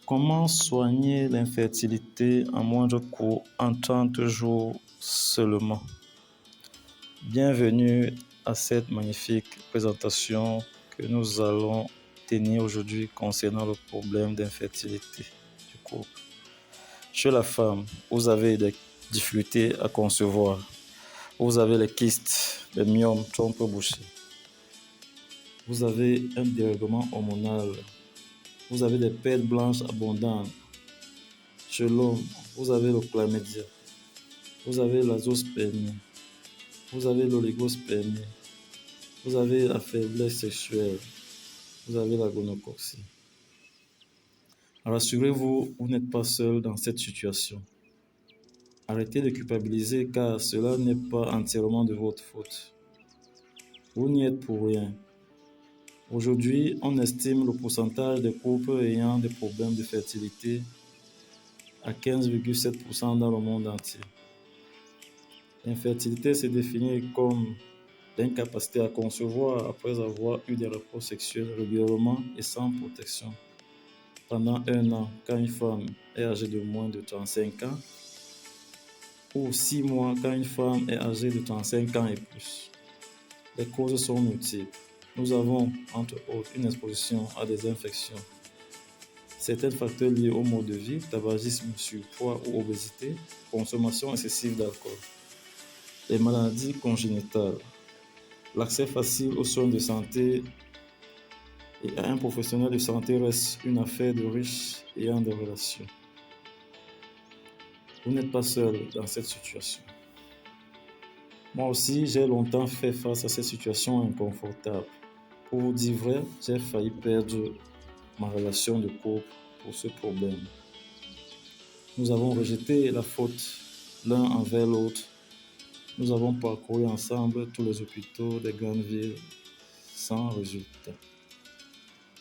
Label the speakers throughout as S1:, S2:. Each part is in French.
S1: Comment soigner l'infertilité en moindre coût en 30 jours seulement? Bienvenue à cette magnifique présentation que nous allons tenir aujourd'hui concernant le problème d'infertilité du couple. Chez la femme, vous avez des difficultés à concevoir. Vous avez les kystes, les myomes, trompes bouchées. Vous avez un dérèglement hormonal. Vous avez des pertes blanches abondantes. Chez l'homme, vous avez le chlamydia. Vous avez l'azospermie. Vous avez l'oligospermie. Vous avez la faiblesse sexuelle. Vous avez la gonococcie. Rassurez-vous, vous n'êtes pas seul dans cette situation. Arrêtez de culpabiliser car cela n'est pas entièrement de votre faute. Vous n'y êtes pour rien. Aujourd'hui, on estime le pourcentage des couples ayant des problèmes de fertilité à 15,7% dans le monde entier. L'infertilité se définit comme l'incapacité à concevoir après avoir eu des rapports sexuels régulièrement et sans protection pendant 1 an quand une femme est âgée de moins de 35 ans ou 6 mois quand une femme est âgée de 35 ans et plus. Les causes sont multiples. Nous avons, entre autres, une exposition à des infections. Certains facteurs liés au mode de vie, tabagisme, surpoids ou obésité, consommation excessive d'alcool. Les maladies congénitales, l'accès facile aux soins de santé et à un professionnel de santé reste une affaire de riches ayant des relations. Vous n'êtes pas seul dans cette situation. Moi aussi, j'ai longtemps fait face à cette situation inconfortable. Pour vous dire vrai, j'ai failli perdre ma relation de couple pour ce problème. Nous avons rejeté la faute l'un envers l'autre. Nous avons parcouru ensemble tous les hôpitaux des grandes villes sans résultat.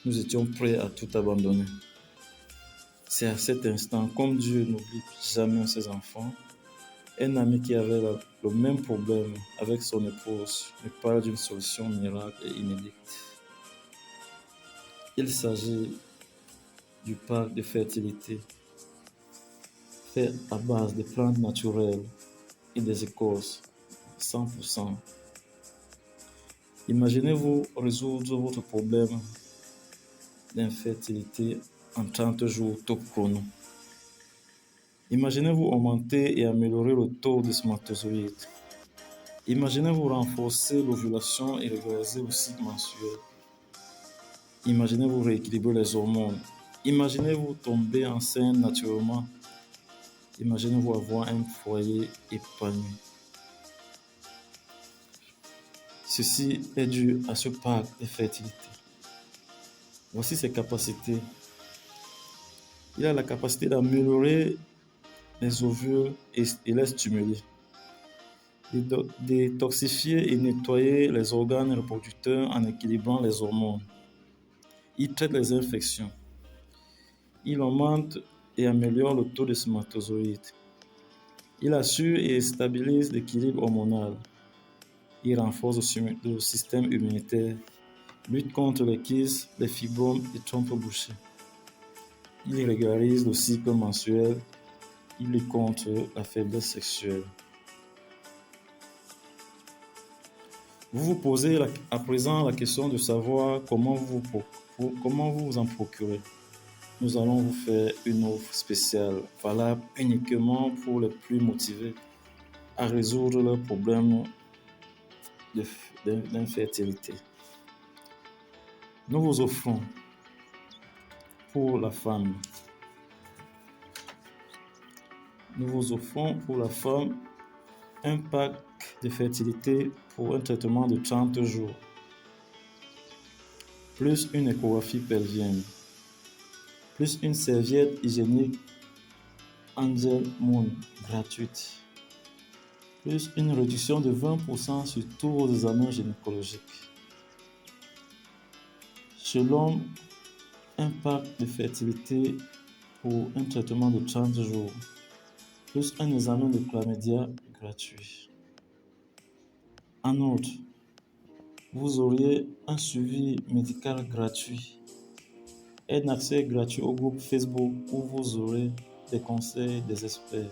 S1: Nous étions prêts à tout abandonner. C'est à cet instant, comme Dieu n'oublie jamais ses enfants, un ami qui avait le même problème avec son épouse me parle d'une solution miracle et inédite. Il s'agit du pack de fertilité fait à base de plantes naturelles et des écorces 100%. Imaginez-vous résoudre votre problème d'infertilité en 30 jours top chrono. Imaginez-vous augmenter et améliorer le taux de spermatozoïdes. Imaginez-vous renforcer l'ovulation et régulariser le cycle menstruel. Imaginez-vous rééquilibrer les hormones. Imaginez-vous tomber enceinte naturellement. Imaginez-vous avoir un foyer épanoui. Ceci est dû à ce pack de fertilité. Voici ses capacités. Il a la capacité d'améliorer les ovules et les stimuler, détoxifier et nettoyer les organes reproducteurs en équilibrant les hormones. Il traite les infections. Il augmente et améliore le taux de spermatozoïdes. Il assure et stabilise l'équilibre hormonal. Il renforce le système immunitaire, lutte contre les kystes, les fibromes et trompes bouchées. Il régularise le cycle menstruel. Il lutte contre la faiblesse sexuelle. Vous vous posez à présent la question de savoir comment vous en procurez. Nous allons vous faire une offre spéciale valable uniquement pour les plus motivés à résoudre leurs problèmes d'infertilité. Nous vous offrons pour la femme. Un pack de fertilité pour un traitement de 30 jours, plus une échographie pelvienne, plus une serviette hygiénique Angel Moon gratuite, plus une réduction de 20% sur tous vos examens gynécologiques. Chez l'homme, un pack de fertilité pour un traitement de 30 jours, plus un examen de chlamydia gratuit. En outre, vous auriez un suivi médical gratuit, Un accès gratuit au groupe Facebook où vous aurez des conseils des experts.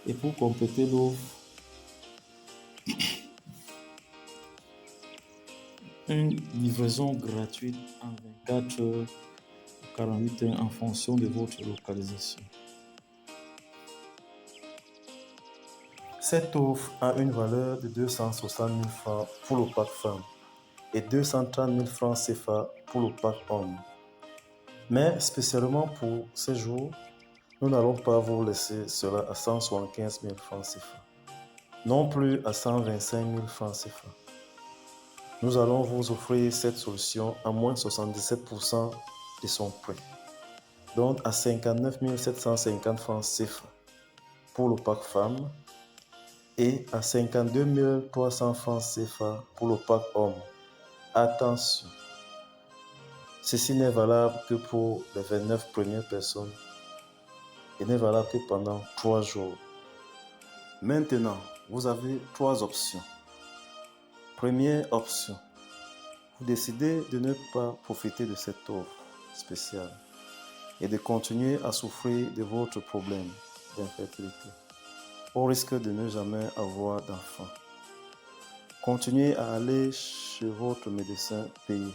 S1: Et pour compléter l'offre, une livraison gratuite en 24 heures ou 48 heures en fonction de votre localisation. Cette offre a une valeur de 260 000 francs pour le pack femme et 230 000 francs CFA pour le pack homme. Mais spécialement pour ces jours, nous n'allons pas vous laisser cela à 175 000 francs CFA, non plus à 125 000 francs CFA. Nous allons vous offrir cette solution à moins de 77% de son prix, donc à 59 750 francs CFA pour le pack femme et à 52 300 francs CFA pour le pack homme. Attention, ceci n'est valable que pour les 29 premières personnes et n'est valable que pendant 3 jours. Maintenant, vous avez 3 options. Première option, vous décidez de ne pas profiter de cette offre spéciale et de continuer à souffrir de votre problème d'infertilité au risque de ne jamais avoir d'enfant. Continuez à aller chez votre médecin payer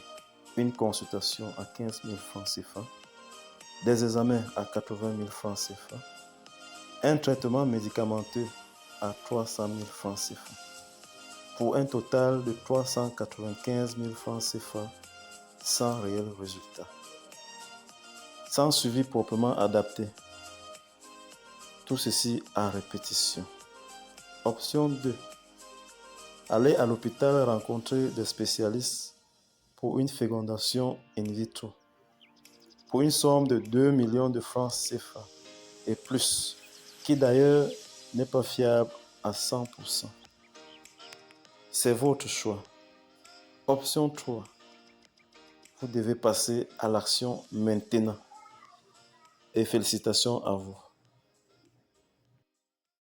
S1: une consultation à 15 000 francs CFA, des examens à 80 000 francs CFA, un traitement médicamenteux à 300 000 francs CFA, pour un total de 395 000 francs CFA sans réel résultat, sans suivi proprement adapté. Tout ceci à répétition. Option 2. Aller à l'hôpital rencontrer des spécialistes pour une fécondation in vitro, pour une somme de 2 millions de francs CFA et plus, qui d'ailleurs n'est pas fiable à 100%. C'est votre choix. Option 3. Vous devez passer à l'action maintenant. Et félicitations à vous.